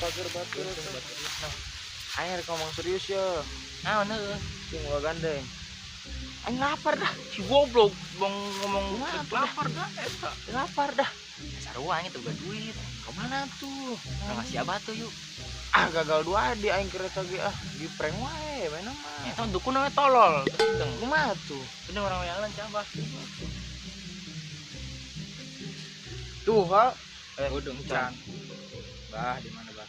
pagar batur. Aing ngomong serius ya. Naon heuh? Sing gandeng. Aing lapar dah. Si goblok ngomong lapar dah eta. Lapar dah. Sarua aing teu gak duit. Kemana tuh? Ngasih abah tuh yuk. Ah gagal dua di aing kereta ge di prank wae main mah. Eta dukun we tolol. Kumaha tuh? Bener orang wayalan cabah. Tuh ha. Udung can. Bah, di mana, Bah?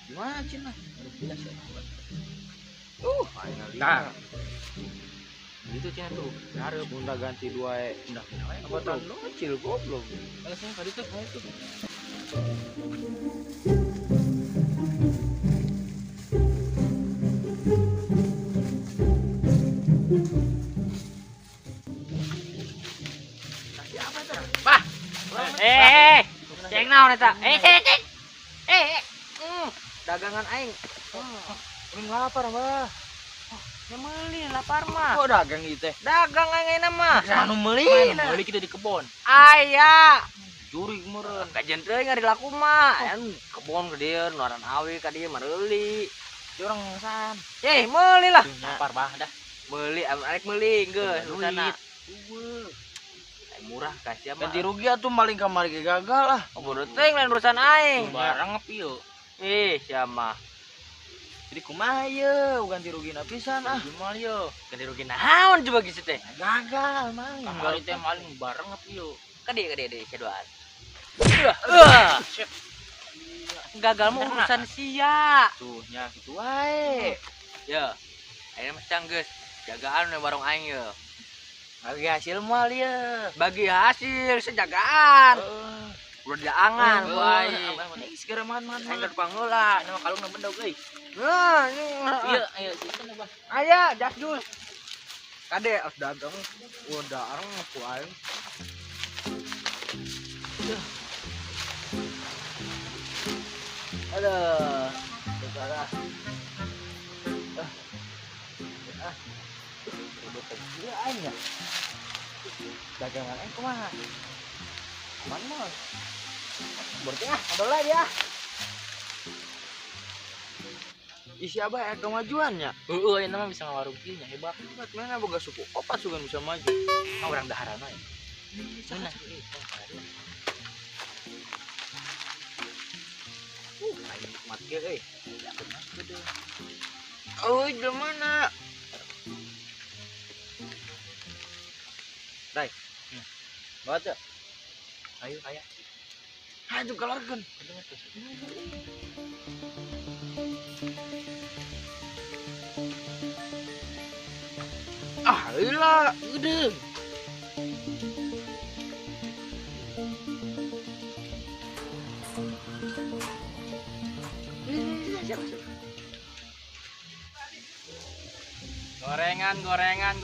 Di mana Cina? Jelas ya. Aing Nah. Gitu Cina tuh. hareup bunda ganti dua Udah kenal ya. apa tan kecil goblok. Alasnya tadi tuh kayak itu. Kasih apa tuh? Bah. Ceng naon eta? Ceng. Dagangan aing. Urang lapar, Mbah. Ya meuli lapar mah. Kok dagang ieu teh? Dagang aing mah. Anu meuli. Beli kita di kebon. Aya. Juri meureun. Kajian teuing ngari laku mah. Anu kebon ka dieu, nuaran awi ka dieu mah meuli. Urang san. Meuli lah. Lapar bah dah. Meuli, arek meuli geus usana. Murah kasih mah. Ganti rugi atuh maling kamari ge gagal ah. Bodoh teuing lain urusan aing. Barang ngepi yuk. Sia mah. Jadi kumaha ieu ganti rugina pisan ah. Gimana yuk? Ganti rugi naon coba gitu teh. Gagal mang. Kamari teh maling barang ngepi yuk. Kade sedoan. Shit. Gagal mah urusan sia. Tuh nya kitu wae. Ya. Ayeuna mah canggeus. Jagaan we warung aing ye. Bagi hasil mal ieu. Bagi hasil sejagaan. Udah diangan wae. Ini segera mahan-mahan. Aing pangeula. Nama kalungna bendog euy. Nah, ini. Iya, ayo simpen bah. Aya, jasjus. Kade as dagang udah areng aku aing. Aduh. Saudara. Iya aing ya. Dagangan aing kumaha? Aman mah. Berarti adalah dia. Isi abah aya kemajuannya. Heeh, ini mah bisa ngawarung kieu nya hebat. Hebat mana boga suku opat sugan bisa maju. Mah urang daharan we. Mana? Aing nikmat ge euy. Ya bener gede. Oh, di mana? Dai. Baca. Ayo aya. Hayu keluarkan. Ah, ilah, gede.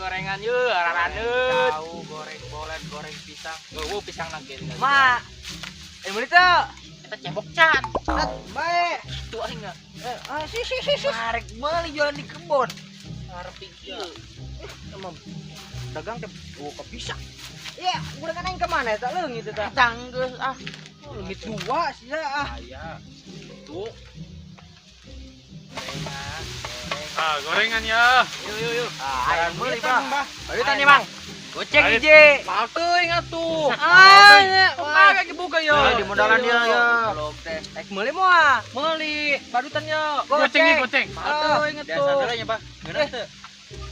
Gorengan yuk, araneut. Tahu goreng bolet, goreng pisang. Pisang nugget. Ma. Meuli teu. Kita cebok cat. Bae. Itu aing enggak. Si. Marek meuli jualan di kebon. Arep kieu. Emang dagang teh ke pisang. Iya, udah kan aing ke mana eta leungit eta. Canggeus ah. Leungit dua sia ah. Aya. Itu. Gorengan ya. Yuk. Aing meuli, Bang. Barutan nih, Bang. Goceng hiji. Teuing atuh. Kumaha ge Buka ya. Di modalan dia ya. Belum teh. Meuli moal. Meuli, barutan ya. Goceng. Teuing atuh. Biasa dulu nya, Pak. Geuna teu?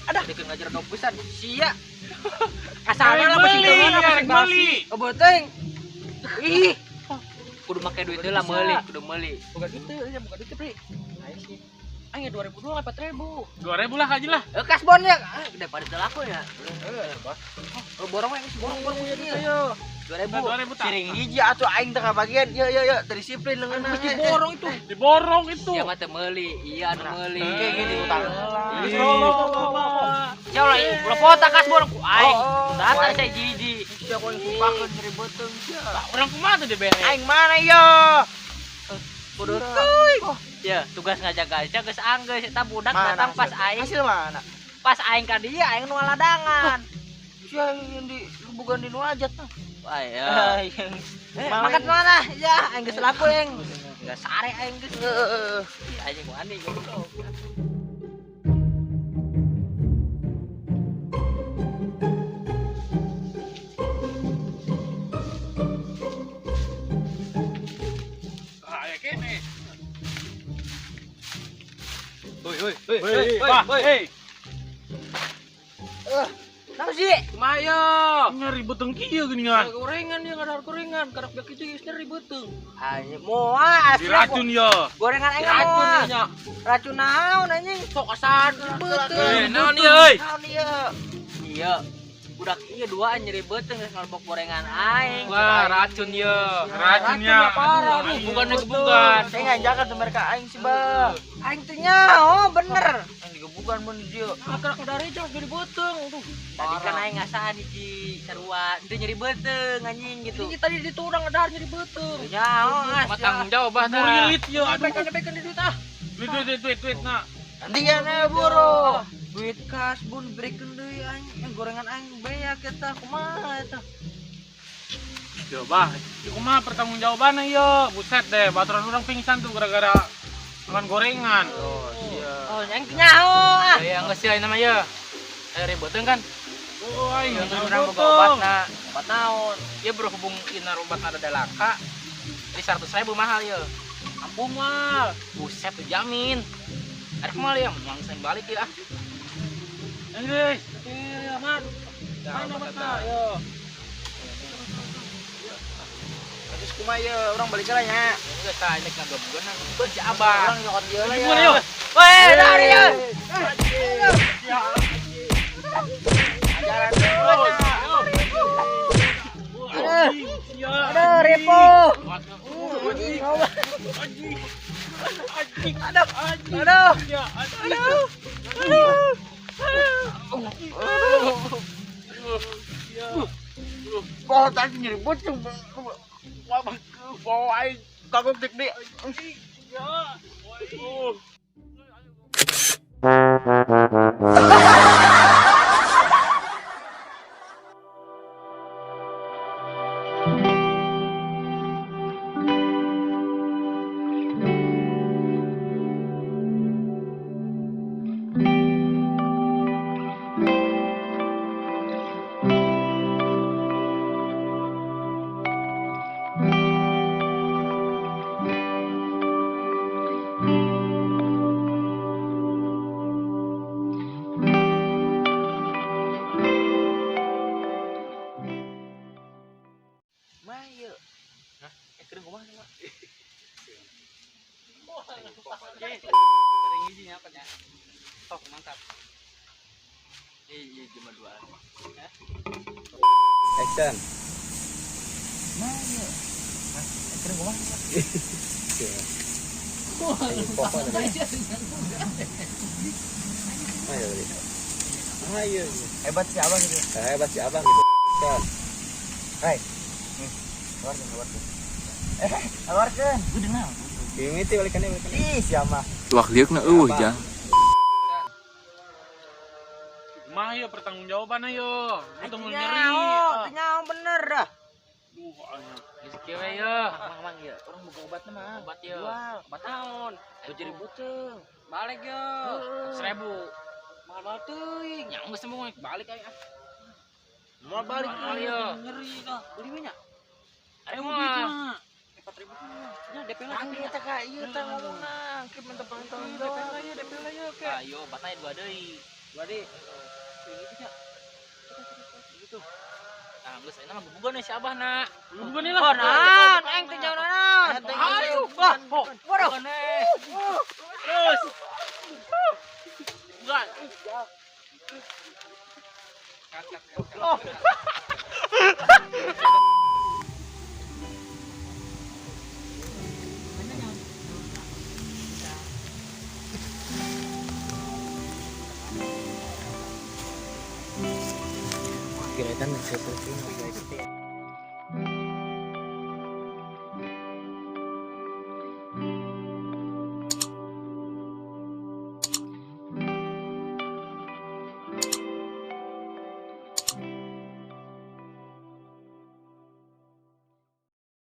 Ada Dikeun ngajar dog pisan. sia. Kasarnya lah beusi Beli, teuing apa sih beli. Oh, beuteung. Ih, Kudu make duit heula meuli, kudu meuli. Bukan itu, ya bukan itu, Pri. Ayo sih. aing 2000 doang 4000. 2000 lah aja lah. Kasbon ya. Daripada teu laku ya. Borong we, borong punya dia. Ayo. 2000 2000. tak. Siring hiji atuh aing teh kabagian. Ya, disiplin leungeunna. Mesti borong itu. Diborong itu. Iya mah teu meuli, iya anu meuli. Kayak gini utang heula. Ya Allah, lepota kasbon ku aing. Oh, Datang saya jiji. Sia kau yang sumpakeun nyeri beuteung sia. Orang kumaha tuh dibere. Aing mana ya? Kudu teuing. Ya, tugas ngajaga aja geus anggeus eta budak datang pas aing. Hasil mana? Pas aing ka dieu aing nu ngaladangan. Sia yang di bukan di Nuajat mah. Ayo. Mau Makan mana? Ya, aing geus laku aing. Enggak sare aing geus. Aing mau ani goblok. Kayak kene. Hei. Nang sih? Kumaha nyari beteng kieu geuningan. Gorengan ya, ada gorengan. Karep dak kitu geus nyeri beuteung. Aing moal. Diracun ya. Gorengan aing Racun moal. nya. Racun naon anjing? Sok asan beuteung. Naon ieu euy? Naon ieu? Iya. Budak ieu duaan nyeri beuteung geus ngalbok gorengan aing. Wah, racun ya. Racunnya parah. aduh, bukannya kebukan. saya ngajakan tuh mereka aing sih bang. Aing teh nyaho bener. Yang digebukan mun dia. Akrak dari jauh jadi beuteung. Aduh. Tadi kan aing ngasaan hiji sarua, itu nyeri beuteung anjing gitu. Ini tadi diturang ada nyeri beuteung. Nyaho Sama tanggung jawab bah tah. Murilit ya. Bekan di duit ah. Duit nah. Dia nih buru. Duit kas bun berikan deui anjing gorengan aing beak eta kumaha eta. Yo bah, ieu kumaha pertanggungjawabanna ieu? Buset deh, baturan urang pingsan tuh gara-gara makan gorengan. Oh nyang nyaho ah. Ya geus ya nama ieu. Ribeuteung kan? Oh, Yang ayo urang boga obatna. Obat naon? Ieu berhubung inar obatna ada langka. Jadi 100.000 mahal ieu. Ampun mal. Buset tuh jamin. Arek mal ya, langsung balik ya. Guys, Man. Mana obatna? Yo. Terus kumaha orang balik lah nya. geus tah indek ngagabungan beun si Abah. Orang nyokot dia lah Gimana ya. yuk? Weh, dari ya. Aduh, Repo. Kok tadi nyeri boceng. Bawa aing kagok dik dik. Sering isinya apa nya? Sok mantap. Iya cuma dua. Action. Ayo. Hebat si abang gitu. Hebat si abang gitu. Kan. Keluarkan. Keluarkan. Udah nang. Ini balikannya. Ih, siapa? Wah, liukna eueuh ja. Mah ya pertanggungjawabannya yo. Itu mau nyeri. Nyaho bener dah. Duh, Rezeki we ya. Mang ya. Orang buka obatna mah. Obat ya. Obat naon? Ayo jadi beuteung. Balik ya. 100.000. Mahal teuing. Nya geus semua balik aya. Mau balik Ya. Nyeri dah. Beli we nya. Ayo mah. 4.000 nya DP lah. Angge eta ka ieu teh ngomongna. Ki mentep tanggung DP jawab. lah ya, DP lah ya. Ayo, obatna 2 deui. 2 deui. Ini nya. Gitu. Nah, geus ayeuna mah bubugan we si Abahna. bukan ini lah. Oh, naon? Aing teh jauh naon? Ayo, wah, waduh. Terus. Bukan. Kira-kira sesuatu.